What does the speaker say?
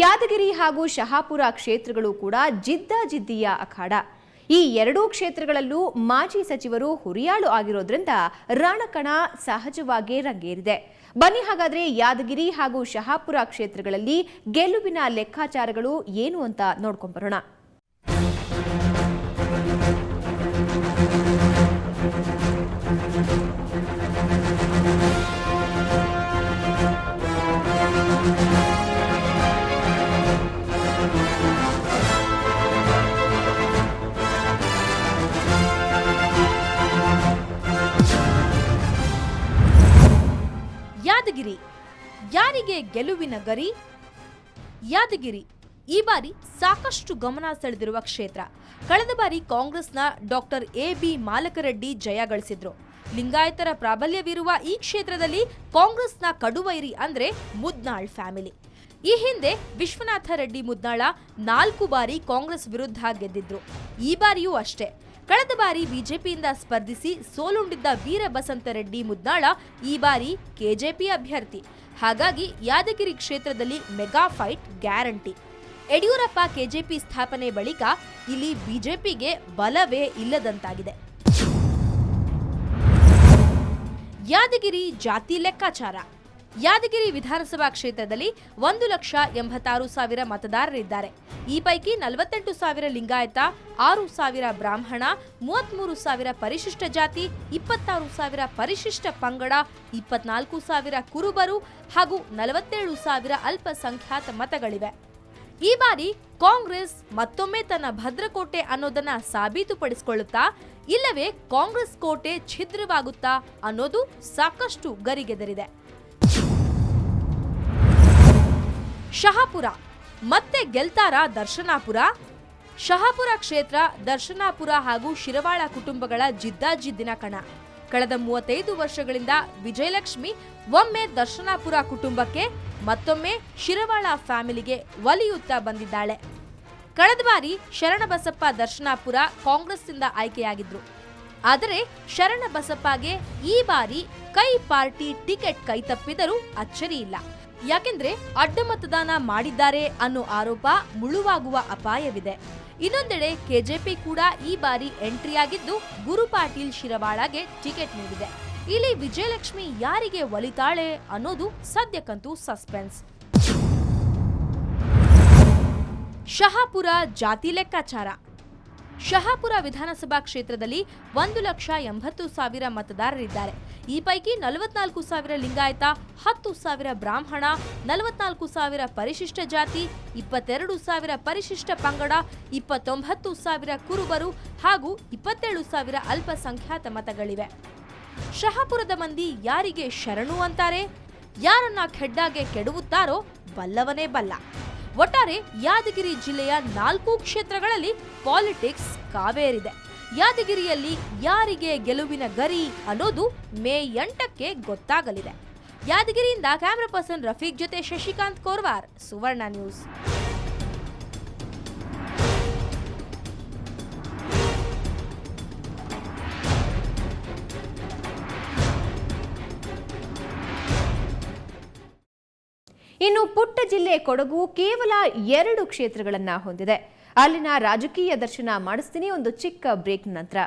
ಯಾದಗಿರಿ ಹಾಗೂ ಶಹಾಪುರ ಕ್ಷೇತ್ರಗಳು ಕೂಡ ಜಿದ್ದಾಜಿದ್ದಿಯ ಅಖಾಡ. ಈ ಎರಡೂ ಕ್ಷೇತ್ರಗಳಲ್ಲೂ ಮಾಜಿ ಸಚಿವರು ಹುರಿಯಾಳು ಆಗಿರೋದ್ರಿಂದ ರಣಕಣ ಸಹಜವಾಗಿ ರಂಗೇರಿದೆ. ಬನ್ನಿ ಹಾಗಾದ್ರೆ ಯಾದಗಿರಿ ಹಾಗೂ ಶಹಾಪುರ ಕ್ಷೇತ್ರಗಳಲ್ಲಿ ಗೆಲುವಿನ ಲೆಕ್ಕಾಚಾರಗಳು ಏನು ಅಂತ ನೋಡ್ಕೊಂಡು ಬರೋಣ. ಯಾದಗಿರಿ ಯಾರಿಗೆ ಗೆಲುವಿನ ಗರಿ? ಯಾದಗಿರಿ ಈ ಬಾರಿ ಸಾಕಷ್ಟು ಗಮನ ಸೆಳೆದಿರುವ ಕ್ಷೇತ್ರ. ಕಳೆದ ಬಾರಿ ಕಾಂಗ್ರೆಸ್ನ ಡಾಕ್ಟರ್ ಎ.ಬಿ. ಮಾಲಕರೆಡ್ಡಿ ಜಯ ಗಳಿಸಿದ್ರು. ಲಿಂಗಾಯತರ ಪ್ರಾಬಲ್ಯವಿರುವ ಈ ಕ್ಷೇತ್ರದಲ್ಲಿ ಕಾಂಗ್ರೆಸ್ನ ಕಡುವೈರಿ ಅಂದ್ರೆ ಮುದ್ನಾಳ್ ಫ್ಯಾಮಿಲಿ. ಈ ಹಿಂದೆ ವಿಶ್ವನಾಥ ರೆಡ್ಡಿ ಮುದ್ನಾಳ 4 ಬಾರಿ ಕಾಂಗ್ರೆಸ್ ವಿರುದ್ಧ ಗೆದ್ದಿದ್ರು. ಈ ಬಾರಿಯೂ ಅಷ್ಟೇ. ಕಳೆದ ಬಾರಿ ಬಿಜೆಪಿಯಿಂದ ಸ್ಪರ್ಧಿಸಿ ಸೋಲುಂಡಿದ್ದ ವೀರಬಸಂತ ರೆಡ್ಡಿ ಮುದ್ನಾಳ ಈ ಬಾರಿ ಕೆಜೆಪಿ ಅಭ್ಯರ್ಥಿ. ಹಾಗಾಗಿ ಯಾದಗಿರಿ ಕ್ಷೇತ್ರದಲ್ಲಿ mega fight guarantee. Yediyurappa KJP ಸ್ಥಾಪನೆ ಬಳಿಕ ಇಲ್ಲಿ ಬಿಜೆಪಿಗೆ ಬಲವೇ ಇಲ್ಲದಂತಾಗಿದೆ. ಯಾದಗಿರಿ ಜಾತಿ ಲೆಕ್ಕಾಚಾರ. ಯಾದಗಿರಿ ವಿಧಾನಸಭಾ ಕ್ಷೇತ್ರದಲ್ಲಿ 1,86,000 ಮತದಾರರಿದ್ದಾರೆ. ಈ ಪೈಕಿ 48,000 ಲಿಂಗಾಯತ, 6,000 ಬ್ರಾಹ್ಮಣ, 33,000 ಪರಿಶಿಷ್ಟ ಜಾತಿ, 26,000 ಪರಿಶಿಷ್ಟ ಪಂಗಡ, 24,000 ಕುರುಬರು ಹಾಗೂ 47,000 ಅಲ್ಪಸಂಖ್ಯಾತ ಮತಗಳಿವೆ. ಈ ಬಾರಿ ಕಾಂಗ್ರೆಸ್ ಮತ್ತೊಮ್ಮೆ ತನ್ನ ಭದ್ರಕೋಟೆ ಅನ್ನೋದನ್ನ ಸಾಬೀತುಪಡಿಸಿಕೊಳ್ಳುತ್ತಾ, ಇಲ್ಲವೇ ಕಾಂಗ್ರೆಸ್ ಕೋಟೆ ಛಿದ್ರವಾಗುತ್ತಾ ಅನ್ನೋದು ಸಾಕಷ್ಟು ಗರಿಗೆದರಿದೆ. ಶಹಾಪುರ ಮತ್ತೆ ಗೆಲ್ತಾರಾ ದರ್ಶನಾಪುರ? ಶಹಾಪುರ ಕ್ಷೇತ್ರ ದರ್ಶನಾಪುರ ಹಾಗೂ ಶಿರವಾಳ ಕುಟುಂಬಗಳ ಜಿದ್ದಾಜಿದ್ದಿನ ಕಣ. ಕಳೆದ 35 ವರ್ಷಗಳಿಂದ ವಿಜಯಲಕ್ಷ್ಮಿ ಒಮ್ಮೆ ದರ್ಶನಾಪುರ ಕುಟುಂಬಕ್ಕೆ, ಮತ್ತೊಮ್ಮೆ ಶಿರವಾಳ ಫ್ಯಾಮಿಲಿಗೆ ಒಲಿಯುತ್ತಾ ಬಂದಿದ್ದಾಳೆ. ಕಳೆದ ಬಾರಿ ಶರಣಬಸಪ್ಪ ದರ್ಶನಾಪುರ ಕಾಂಗ್ರೆಸ್ನಿಂದ ಆಯ್ಕೆಯಾಗಿದ್ರು. ಆದರೆ ಶರಣಬಸಪ್ಪಗೆ ಈ ಬಾರಿ ಕೈ ಪಾರ್ಟಿ ಟಿಕೆಟ್ ಕೈತಪ್ಪಿದರೂ ಅಚ್ಚರಿ ಇಲ್ಲ. ಯಾಕೆಂದ್ರೆ ಅಡ್ಡ ಮತದಾನ ಮಾಡಿದ್ದಾರೆ ಅನ್ನೋ ಆರೋಪ ಮುಳುವಾಗುವ ಅಪಾಯವಿದೆ. ಇನ್ನೊಂದೆಡೆ ಕೆಜೆಪಿ ಕೂಡ ಈ ಬಾರಿ ಎಂಟ್ರಿಯಾಗಿದ್ದು ಗುರು ಪಾಟೀಲ್ ಶಿರವಾಳಗೆ ಟಿಕೆಟ್ ನೀಡಿದೆ. ಇಲ್ಲಿ ವಿಜಯಲಕ್ಷ್ಮಿ ಯಾರಿಗೆ ಒಲಿತಾಳೆ ಅನ್ನೋದು ಸದ್ಯಕ್ಕಂತೂ ಸಸ್ಪೆನ್ಸ್. ಶಹಾಪುರ ಜಾತಿ ಲೆಕ್ಕಾಚಾರ. ಶಹಾಪುರ ವಿಧಾನಸಭಾ ಕ್ಷೇತ್ರದಲ್ಲಿ 1,80,000 ಮತದಾರರಿದ್ದಾರೆ. ಈ ಪೈಕಿ 44,000 ಲಿಂಗಾಯತ, 10,000 ಬ್ರಾಹ್ಮಣ, 44,000 ಪರಿಶಿಷ್ಟ ಜಾತಿ, 22,000 ಪರಿಶಿಷ್ಟ ಪಂಗಡ, 29,000 ಕುರುಬರು ಹಾಗೂ 27,000 ಅಲ್ಪಸಂಖ್ಯಾತ ಮತಗಳಿವೆ. ಶಹಾಪುರದ ಮಂದಿ ಯಾರಿಗೆ ಶರಣು ಅಂತಾರೆ? ಯಾರನ್ನ ಖೆಡ್ಡಾಗೆ ಕೆಡವುತ್ತಾರೋ ಬಲ್ಲವನೇ ಬಲ್ಲ. ಒಟ್ಟಾರೆ ಯಾದಗಿರಿ ಜಿಲ್ಲೆಯ 4 ಕ್ಷೇತ್ರಗಳಲ್ಲಿ ಪಾಲಿಟಿಕ್ಸ್ ಕಾವೇರಿದೆ. ಯಾದಗಿರಿಯಲ್ಲಿ ಯಾರಿಗೆ ಗೆಲುವಿನ ಗರಿ ಅನ್ನೋದು ಮೇ 8ಕ್ಕೆ ಗೊತ್ತಾಗಲಿದೆ. ಯಾದಗಿರಿಯಿಂದ ಕ್ಯಾಮರಾ ಪರ್ಸನ್ ರಫೀಕ್ ಜೊತೆ ಶಶಿಕಾಂತ್ ಕೋರ್ವಾರ್, ಸುವರ್ಣ ನ್ಯೂಸ್. ಇನ್ನು ಪುಟ್ಟ ಜಿಲ್ಲೆ ಕೊಡಗು ಕೇವಲ 2 ಕ್ಷೇತ್ರಗಳನ್ನ ಹೊಂದಿದೆ. ಅಲ್ಲಿನ ರಾಜಕೀಯ ದರ್ಶನ ಮಾಡಿಸ್ತೀನಿ ಒಂದು ಚಿಕ್ಕ ಬ್ರೇಕ್ ನಂತರ.